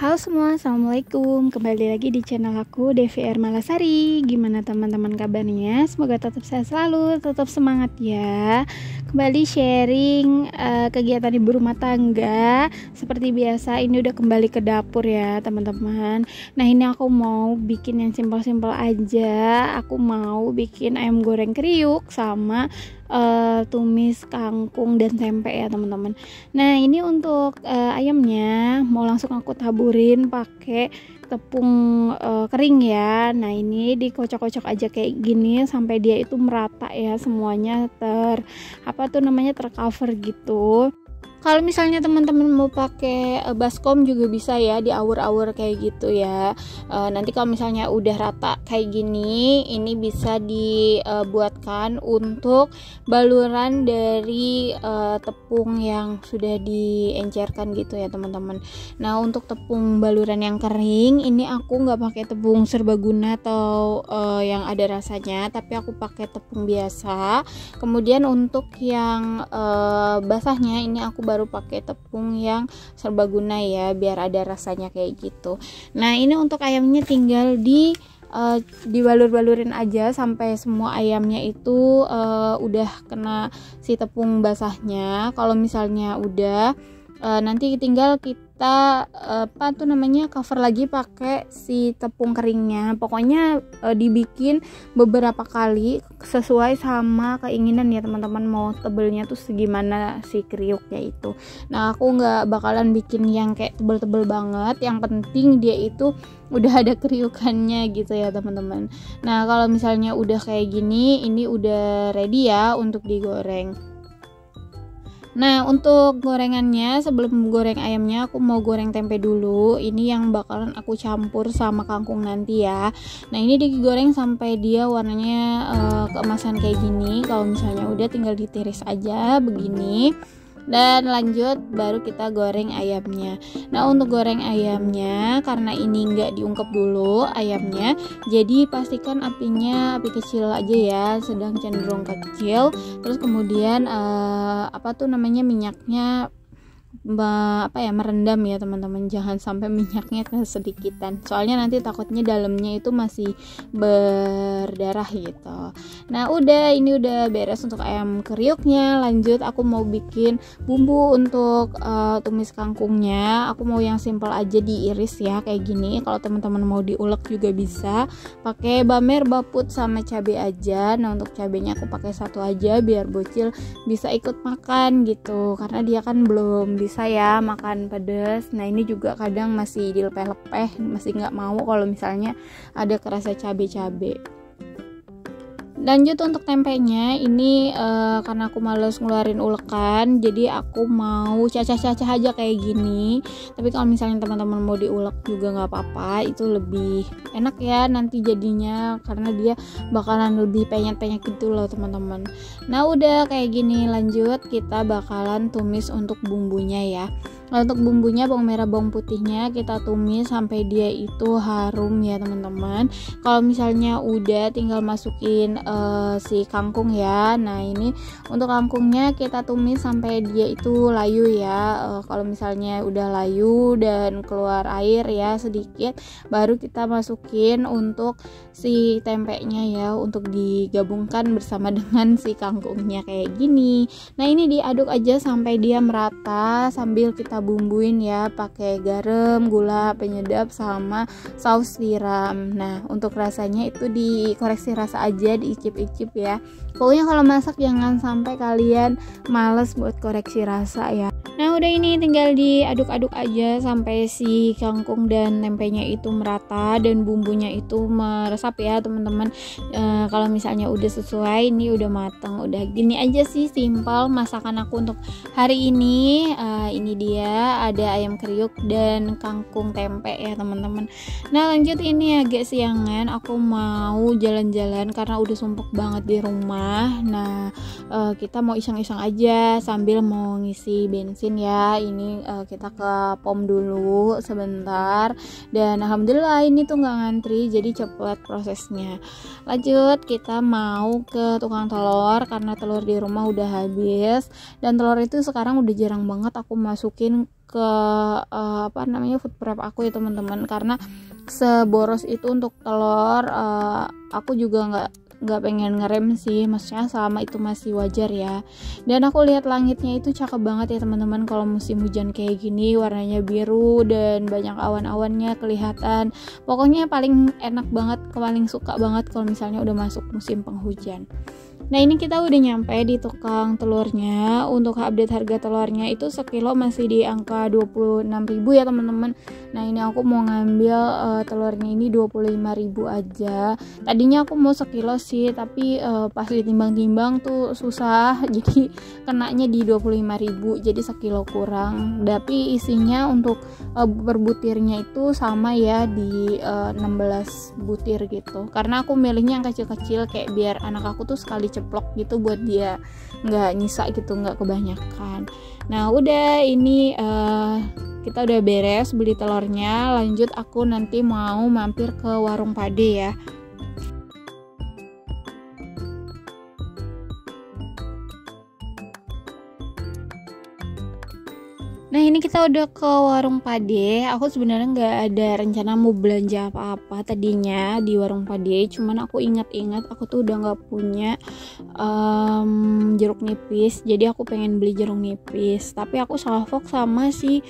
Halo semua, assalamualaikum. Kembali lagi di channel aku DVR Malasari. Gimana teman-teman kabarnya? Semoga tetap sehat selalu, tetap semangat ya. Kembali sharing kegiatan ibu rumah tangga. Seperti biasa, ini udah kembali ke dapur ya teman-teman. Nah, ini aku mau bikin yang simpel-simpel aja. Aku mau bikin ayam goreng kriuk sama tumis kangkung dan tempe ya teman-teman. Nah, ini untuk ayamnya mau langsung aku taburin pakai tepung kering ya. Nah, ini dikocok-kocok aja kayak gini sampai dia itu merata ya, semuanya tercover gitu. Kalau misalnya teman-teman mau pakai baskom juga bisa ya, diawur-awur kayak gitu ya. Nanti kalau misalnya udah rata kayak gini, ini bisa dibuatkan untuk baluran dari tepung yang sudah diencerkan gitu ya teman-teman. Nah, untuk tepung baluran yang kering, ini aku nggak pakai tepung serbaguna atau yang ada rasanya, tapi aku pakai tepung biasa. Kemudian untuk yang basahnya ini aku baru pakai tepung yang serbaguna ya, biar ada rasanya kayak gitu. Nah, ini untuk ayamnya tinggal dibalur-balurin aja sampai semua ayamnya itu udah kena si tepung basahnya. Kalau misalnya udah nanti tinggal kita cover lagi pakai si tepung keringnya. Pokoknya dibikin beberapa kali sesuai sama keinginan ya teman-teman, mau tebelnya tuh segimana si kriuknya itu. Nah, aku nggak bakalan bikin yang kayak tebel-tebel banget, yang penting dia itu udah ada kriukannya gitu ya teman-teman. Nah, kalau misalnya udah kayak gini, ini udah ready ya untuk digoreng. Nah, untuk gorengannya, sebelum goreng ayamnya aku mau goreng tempe dulu. Ini yang bakalan aku campur sama kangkung nanti ya. Nah, ini digoreng sampai dia warnanya keemasan kayak gini. Kalau misalnya udah, tinggal ditiris aja begini. Dan lanjut baru kita goreng ayamnya. Nah, untuk goreng ayamnya, karena ini nggak diungkep dulu ayamnya, jadi pastikan apinya api kecil aja ya, sedang cenderung kecil. Terus kemudian minyaknya merendam ya teman-teman, jangan sampai minyaknya kesedikitan, soalnya nanti takutnya dalamnya itu masih berdarah gitu. Nah, ini udah beres untuk ayam kriuknya. Lanjut aku mau bikin bumbu untuk tumis kangkungnya. Aku mau yang simple aja, diiris ya kayak gini. Kalau teman-teman mau diulek juga bisa pakai bamer, baput sama cabai aja. Nah, untuk cabainya aku pakai satu aja biar bocil bisa ikut makan gitu, karena dia kan belum bisa ya makan pedas. Nah, ini juga kadang masih dilepeh-lepeh, masih nggak mau kalau misalnya ada kerasa cabai-cabai. Lanjut untuk tempenya, ini karena aku males ngeluarin ulekan, jadi aku mau cacah-cacah aja kayak gini. Tapi kalau misalnya teman-teman mau diulek juga nggak apa-apa, itu lebih enak ya nanti jadinya, karena dia bakalan lebih penyet-penyet gitu loh teman-teman. Nah, udah kayak gini, lanjut kita bakalan tumis untuk bumbunya ya. Nah, untuk bumbunya, bawang merah, bawang putihnya kita tumis sampai dia itu harum ya teman-teman. Kalau misalnya udah, tinggal masukin si kangkung ya. Nah, ini untuk kangkungnya kita tumis sampai dia itu layu ya. Kalau misalnya udah layu dan keluar air ya sedikit, baru kita masukin untuk si tempenya ya, untuk digabungkan bersama dengan si kangkungnya kayak gini. Nah, ini diaduk aja sampai dia merata sambil kita bumbuin ya pakai garam, gula penyedap sama saus tiram. Nah, untuk rasanya itu dikoreksi rasa aja, diicip-icip ya. Pokoknya kalau masak jangan sampai kalian males buat koreksi rasa ya. Nah, udah, ini tinggal diaduk-aduk aja sampai si kangkung dan tempenya itu merata dan bumbunya itu meresap ya teman-teman. Kalau misalnya udah sesuai, ini udah matang. Udah gini aja sih, simpel masakan aku untuk hari ini. Ini dia juga, ada ayam kriuk dan kangkung tempe ya teman-teman. Nah lanjut, ini agak siangan, aku mau jalan-jalan karena udah sumpek banget di rumah. Nah kita mau iseng-iseng aja sambil mau ngisi bensin ya. Ini kita ke pom dulu sebentar, dan alhamdulillah ini tuh nggak ngantri, jadi cepet prosesnya. Lanjut, kita mau ke tukang telur karena telur di rumah udah habis, dan telur itu sekarang udah jarang banget aku masukin ke food prep aku ya teman-teman, karena seboros itu untuk telur. Aku juga nggak pengen ngerem sih, maksudnya selama itu masih wajar ya. Dan aku lihat langitnya itu cakep banget ya teman-teman, kalau musim hujan kayak gini warnanya biru dan banyak awan-awannya kelihatan. Pokoknya paling enak banget, paling suka banget kalau misalnya udah masuk musim penghujan. Nah ini kita udah nyampe di tukang telurnya. Untuk update harga telurnya itu sekilo masih di angka 26.000 ya teman-teman. Nah ini aku mau ngambil telurnya ini 25.000 aja. Tadinya aku mau sekilo sih, tapi pas ditimbang-timbang tuh susah, jadi kenanya di 25.000, jadi sekilo kurang. Tapi isinya untuk per butirnya itu sama ya, di 16 butir gitu, karena aku milihnya yang kecil-kecil kayak biar anak aku tuh sekali ceplok gitu, buat dia nggak nyisa gitu, nggak kebanyakan. Nah udah, ini kita udah beres beli telurnya. Lanjut, aku nanti mau mampir ke warung Pade ya. Nah ini kita udah ke warung Pade. Aku sebenarnya nggak ada rencana mau belanja apa-apa tadinya di warung Pade, cuman aku ingat-ingat aku tuh udah nggak punya jeruk nipis, jadi aku pengen beli jeruk nipis. Tapi aku salfok sama si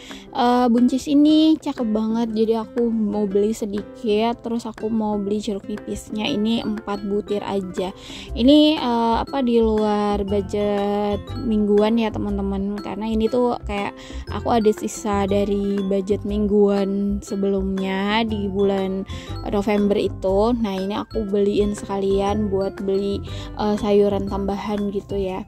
buncis ini, cakep banget, jadi aku mau beli sedikit. Terus aku mau beli jeruk nipisnya ini 4 butir aja. Ini di luar budget mingguan ya teman-teman, karena ini tuh kayak aku ada sisa dari budget mingguan sebelumnya di bulan November itu. Nah ini aku beliin sekalian buat beli sayuran tambahan gitu ya.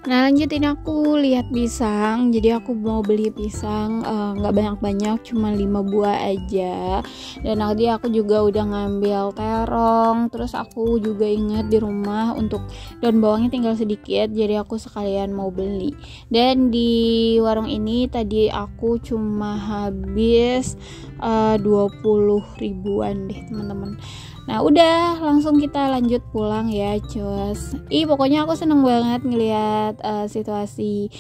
Nah lanjutin, aku lihat pisang, jadi aku mau beli pisang nggak banyak-banyak, cuma 5 buah aja. Dan tadi aku juga udah ngambil terong. Terus aku juga ingat di rumah untuk daun bawangnya tinggal sedikit, jadi aku sekalian mau beli. Dan di warung ini tadi aku cuma habis 20.000-an deh teman-teman. Nah udah, langsung kita lanjut pulang ya cus. Pokoknya aku seneng banget ngelihat situasi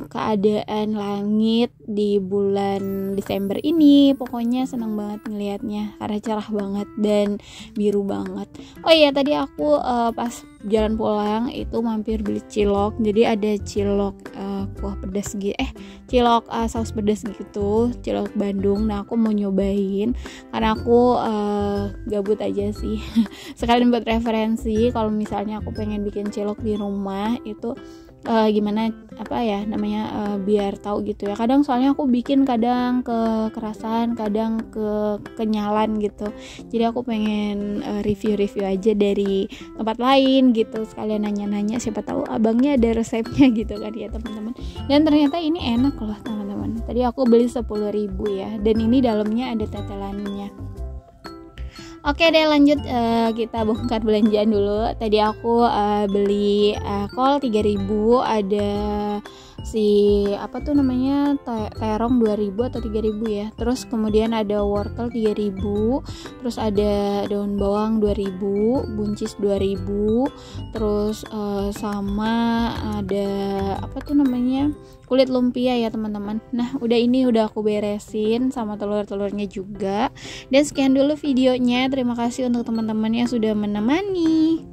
keadaan langit di bulan Desember ini. Pokoknya seneng banget ngelihatnya karena cerah banget dan biru banget. Oh iya, tadi aku pas jalan pulang itu mampir beli cilok. Jadi ada cilok kuah pedas gitu, cilok saus pedas gitu, cilok Bandung. Nah aku mau nyobain karena aku gabut aja sih. Sekalian buat referensi kalau misalnya aku pengen bikin cilok di rumah itu gimana biar tahu gitu ya. Kadang soalnya aku bikin kadang kekerasan, kadang kenyalan gitu. Jadi aku pengen review aja dari tempat lain gitu, sekalian nanya-nanya, siapa tahu abangnya ada resepnya gitu kan ya teman-teman. Dan ternyata ini enak loh teman-teman. Tadi aku beli 10.000 ya, dan ini dalamnya ada tetelannya. Oke deh, lanjut kita bongkar belanjaan dulu. Tadi aku beli kol 3.000, ada terong 2.000 atau 3.000 ya. Terus kemudian ada wortel 3.000, terus ada daun bawang 2.000, buncis 2.000, terus sama ada kulit lumpia ya teman-teman. Nah udah aku beresin sama telur-telurnya juga. Dan sekian dulu videonya. Terima kasih untuk teman-teman yang sudah menemani.